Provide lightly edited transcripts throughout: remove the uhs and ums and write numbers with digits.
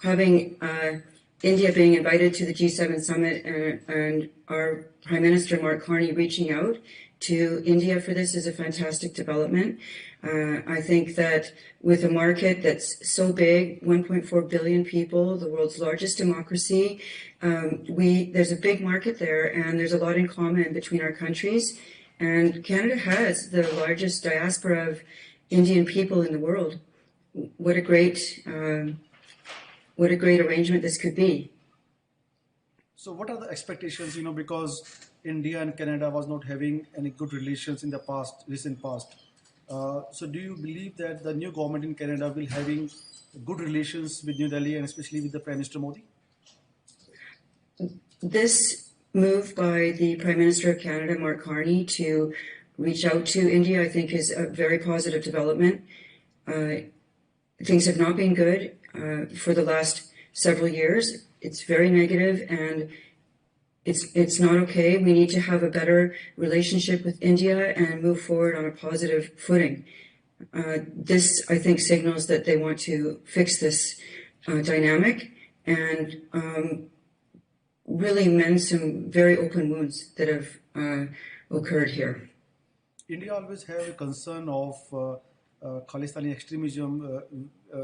having India being invited to the G7 summit and our Prime Minister Mark Carney reaching out to India for this is a fantastic development. I think that with a market that's so big, 1.4 billion people, the world's largest democracy, there's a big market there, and there's a lot in common between our countries. And Canada has the largest diaspora of Indian people in the world. What a great arrangement this could be. So what are the expectations, because India and Canada was not having any good relations in the recent past. So do you believe that the new government in Canada will having good relations with New Delhi and especially with the Prime Minister Modi? This move by the Prime Minister of Canada, Mark Carney, to reach out to India, I think is a very positive development. Things have not been good for the last several years. It's very negative, and it's not okay. We need to have a better relationship with India and move forward on a positive footing. This, I think, signals that they want to fix this dynamic and really mend some very open wounds that have occurred here. India always have a concern of Khalistanis extremism,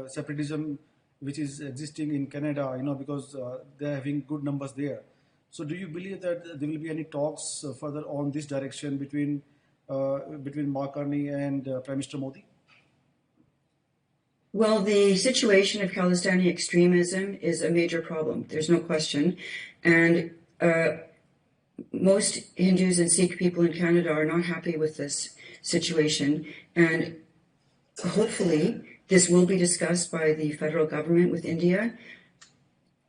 separatism, which is existing in Canada, because they're having good numbers there. So do you believe that there will be any talks further on this direction between Mark Carney and Prime Minister Modi? Well, the situation of Khalistanis extremism is a major problem. There's no question. And most Hindus and Sikh people in Canada are not happy with this situation. And hopefully this will be discussed by the federal government with India.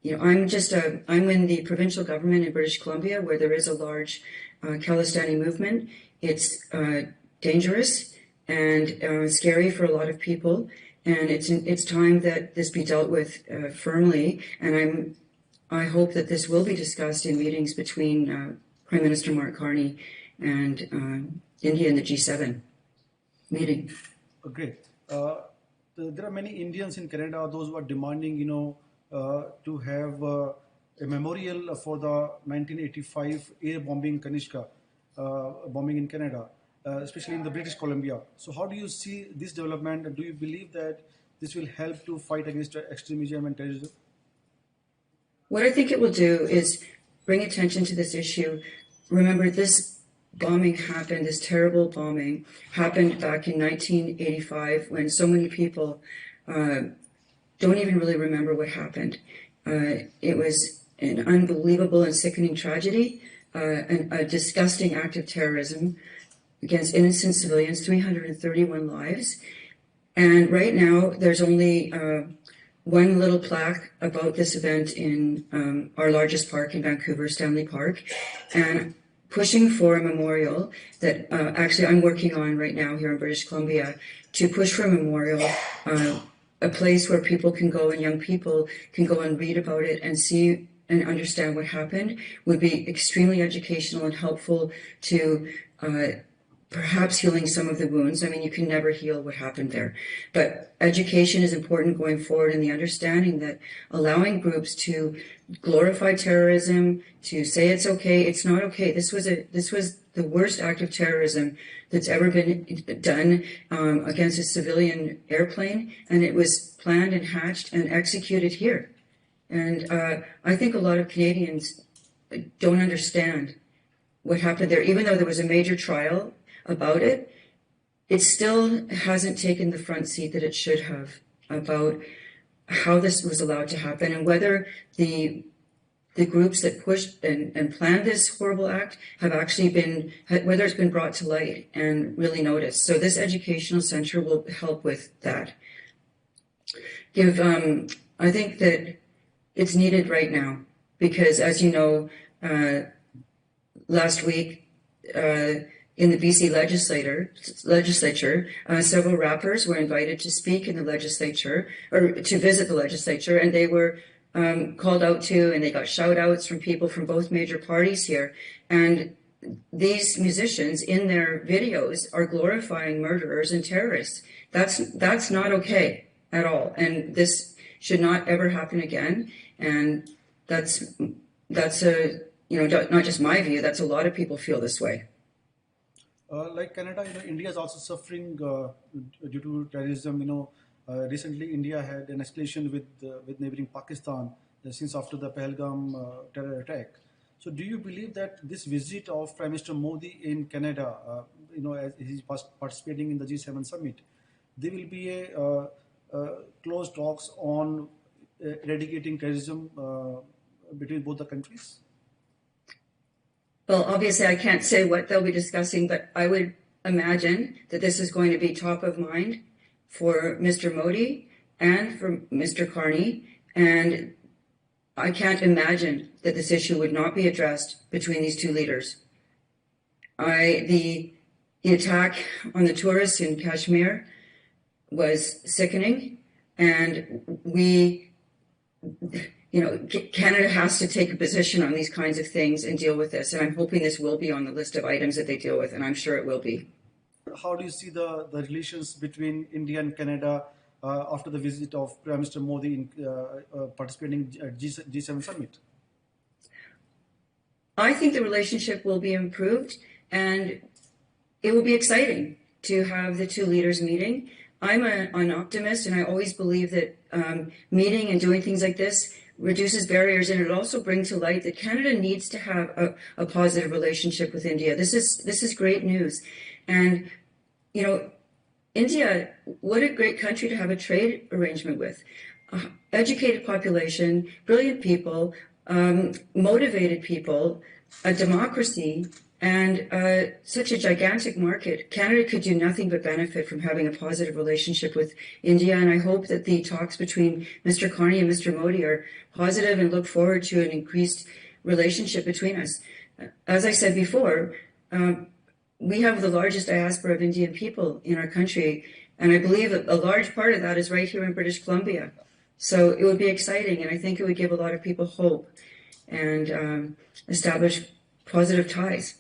I'm in the provincial government in British Columbia, where there is a large Khalistani movement. It's dangerous and scary for a lot of people, and it's time that this be dealt with firmly. And I hope that this will be discussed in meetings between Prime Minister Mark Carney and India in the G7 meeting. Great. There are many Indians in Canada, those who are demanding, to have a memorial for the 1985 air bombing Kanishka bombing in Canada, especially in the British Columbia. So how do you see this development, and do you believe that this will help to fight against extremism and terrorism? What I think it will do is bring attention to this issue. Remember, this bombing happened, this terrible bombing happened back in 1985 when so many people don't even really remember what happened. It was an unbelievable and sickening tragedy, a disgusting act of terrorism against innocent civilians, 331 lives. And right now, there's only one little plaque about this event in our largest park in Vancouver, Stanley Park, and pushing for a memorial that actually I'm working on right now here in British Columbia to push for a memorial, a place where people can go and young people can go and read about it and see and understand what happened would be extremely educational and helpful to perhaps healing some of the wounds. I mean, you can never heal what happened there. But education is important going forward, and the understanding that allowing groups to glorify terrorism, to say it's okay, it's not okay. This was the worst act of terrorism that's ever been done against a civilian airplane, and it was planned and hatched and executed here. And I think a lot of Canadians don't understand what happened there. Even though there was a major trial about it, it still hasn't taken the front seat that it should have about how this was allowed to happen and whether the groups that pushed and planned this horrible act have actually whether it's been brought to light and really noticed. So this educational center will help with that. I think that it's needed right now because, as you know, last week, in the BC legislature, several rappers were invited to speak in the legislature or to visit the legislature, and they were called out to, and they got shout outs from people from both major parties here. And these musicians in their videos are glorifying murderers and terrorists. That's not okay at all. And this should not ever happen again. And that's a, not just my view, that's a lot of people feel this way. Like Canada, India is also suffering due to terrorism. Recently India had an escalation with neighboring Pakistan since after the Pahalgam terror attack. So, do you believe that this visit of Prime Minister Modi in Canada, as he's participating in the G7 summit, there will be close talks on eradicating terrorism between both the countries? Well, obviously, I can't say what they'll be discussing, but I would imagine that this is going to be top of mind for Mr. Modi and for Mr. Carney. And I can't imagine that this issue would not be addressed between these two leaders. The attack on the tourists in Kashmir was sickening, and Canada has to take a position on these kinds of things and deal with this. And I'm hoping this will be on the list of items that they deal with, and I'm sure it will be. How do you see the relations between India and Canada after the visit of Prime Minister Modi in participating at G7 summit? I think the relationship will be improved, and it will be exciting to have the two leaders meeting. I'm an optimist, and I always believe that meeting and doing things like this reduces barriers, and it also brings to light that Canada needs to have a positive relationship with India. This is great news. And, India, what a great country to have a trade arrangement with. Educated population, brilliant people, motivated people, a democracy, and such a gigantic market. Canada could do nothing but benefit from having a positive relationship with India, and I hope that the talks between Mr. Carney and Mr. Modi are positive and look forward to an increased relationship between us. As I said before, we have the largest diaspora of Indian people in our country, and I believe a large part of that is right here in British Columbia. So it would be exciting, and I think it would give a lot of people hope and establish positive ties.